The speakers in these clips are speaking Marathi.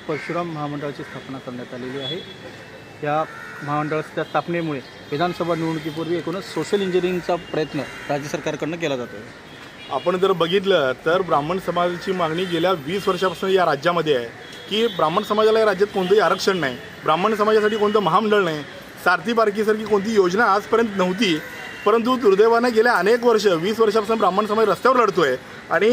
परशुराम महामंडळाची स्थापना करण्यात आलेली आहे। या महामंडळाच्या स्थापनेमुळे विधानसभा निवडणुकीपूर्वी एकूणच सोशल इंजिनिअरिंगचा प्रयत्न राज्य सरकारकडून केला जातो। आपण जर बघितलं तर ब्राह्मण समाजाची मागणी गेल्या 20 वर्षापासून या राज्यामध्ये आहे की ब्राह्मण समाजाला या राज्यात कोणतंही आरक्षण नाही, ब्राह्मण समाजासाठी कोणतं महामंडळ नाही, सारथी पारखीसारखी कोणती योजना आजपर्यंत नव्हती। परंतु दुर्दैवाने गेल्या अनेक वर्ष 20 वर्षापासून ब्राह्मण समाज रस्त्यावर लढतोय आणि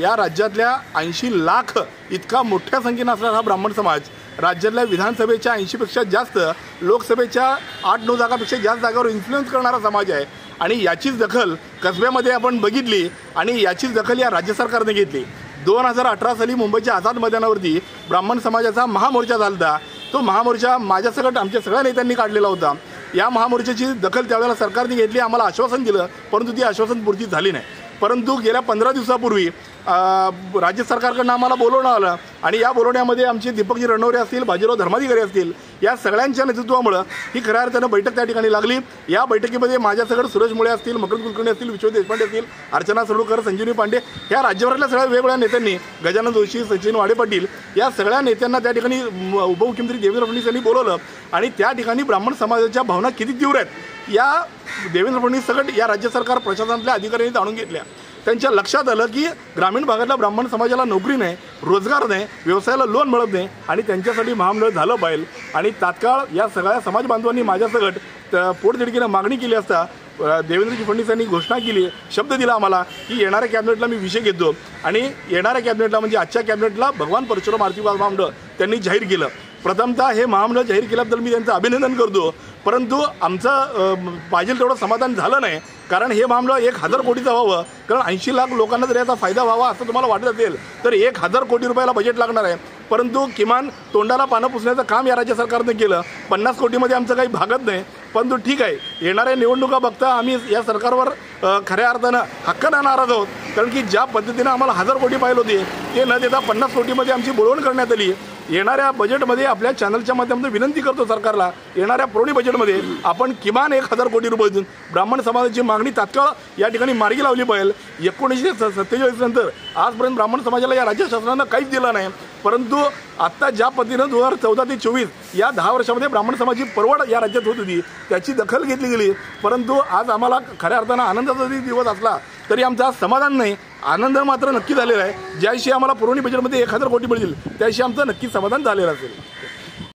या राज्यातल्या 80 लाख इतका मोठ्या संख्येने असणारा हा ब्राह्मण समाज राज्यातल्या विधानसभेच्या 80पेक्षा जास्त, लोकसभेच्या 8-9 जागांपेक्षा जास्त जागावर इन्फ्लुएन्स करणारा समाज आहे। आणि याचीच दखल कसब्यामध्ये आपण बघितली आणि याचीच दखल या राज्य सरकारने घेतली। 2018 साली मुंबईच्या आझाद मैदानावरती ब्राह्मण समाजाचा महामोर्चा झाला होता। तो महामोर्चा माझ्यासकट आमच्या सगळ्या नेत्यांनी काढलेला होता। या महामोर्चाची दखल त्यावेळेला सरकारने घेतली, आम्हाला आश्वासन दिलं, परंतु ती आश्वासन पूर्ती झाली नाही। परंतु गेल्या 15 दिवसापूर्वी राज्य सरकारकडून आम्हाला बोलवणं आलं आणि या बोलवण्यामध्ये आमचे दीपकजी रणवरे असतील, बाजीराव धर्माधिकारी असतील, या सगळ्यांच्या नेतृत्वामुळे ही खऱ्या अर्थानं बैठक त्या ठिकाणी लागली। या बैठकीमध्ये माझ्यासकट सुरेश मुळे असतील, मकरंद कुलकर्णी असतील, विश्वजित देशपांडे असतील, अर्चना सडोळकर, संजीवनी पांडे, या राज्यभरातल्या सगळ्या वेगवेगळ्या नेत्यांनी, गजानन जोशी, सचिन वाडे पाटील, या सगळ्या नेत्यांना त्या ठिकाणी उपमुख्यमंत्री देवेंद्र फडणवीस यांनी बोलवलं आणि त्या ठिकाणी ब्राह्मण समाजाच्या भावना किती तीव्र आहेत या देवेंद्र फडणवीस सगट या राज्य सरकार प्रशासनातल्या अधिकाऱ्यांनी जाणून घेतल्या। त्यांच्या लक्षात आलं की ग्रामीण भागातल्या ब्राह्मण समाजाला नोकरी नाही, रोजगार नाही, व्यवसायाला लोन मिळत नाही आणि त्यांच्यासाठी महामंडळ झालं पाहिजे। आणि तात्काळ या सगळ्या समाज बांधवांनी माझ्यासकट पोटतिडकीनं मागणी केली असता देवेंद्रजी फडणवीस यांनी घोषणा केली, शब्द दिला आम्हाला की येणाऱ्या कॅबिनेटला मी विषय घेतो आणि येणाऱ्या कॅबिनेटला म्हणजे आजच्या कॅबिनेटला भगवान परशुराम आरती महामंडळ त्यांनी जाहीर केलं। प्रथमतः हे महामंडळ जाहीर केल्याबद्दल मी त्यांचं अभिनंदन करतो, परंतु आमचं पाहिजे तेवढं समाधान झालं नाही। कारण हे महामंडळ 1000 कोटीचं व्हावं, कारण 80 लाख लोकांना जर याचा फायदा व्हावा असं तुम्हाला वाटत असेल तर 1000 कोटी रुपयाला बजेट लागणार आहे। परंतु किमान तोंडाला पानं पुसण्याचं काम या राज्य सरकारने केलं। 50 कोटीमध्ये आमचं काही भागत नाही, परंतु ठीक आहे, येणाऱ्या निवडणुका बघता आम्ही या सरकारवर खऱ्या अर्थानं हक्कानं नाराज आहोत। कारण की ज्या पद्धतीनं आम्हाला 1000 कोटी पाहिजे होते ते न देता 50 कोटीमध्ये आमची बोलवण करण्यात आली। येणाऱ्या बजेटमध्ये आपल्या चॅनलच्या माध्यमातून विनंती करतो सरकारला, येणाऱ्या पुरवणी बजेटमध्ये आपण किमान 1000 कोटी रुपये देऊन ब्राह्मण समाजाची मागणी तात्काळ या ठिकाणी मार्गी लावली पाहिजे। 1947 नंतर आजपर्यंत ब्राह्मण समाजाला या राज्य शासनानं काहीच दिलं नाही, परंतु आत्ता ज्या पद्धतीनं 2014 ते 24 या 10 वर्षामध्ये ब्राह्मण समाजाची परवड या राज्यात होत होती त्याची दखल घेतली गेली। परंतु आज आम्हाला खऱ्या अर्थानं आनंदाचा दिवस असला तरी आमचा समाधान नाही, आनंद मात्र नक्की झालेला आहे। ज्याविषयी आम्हाला पुरवणी बजेटमध्ये 1000 कोटी मिळतील त्याविषयी आमचं नक्की समाधान झालेलं असेल।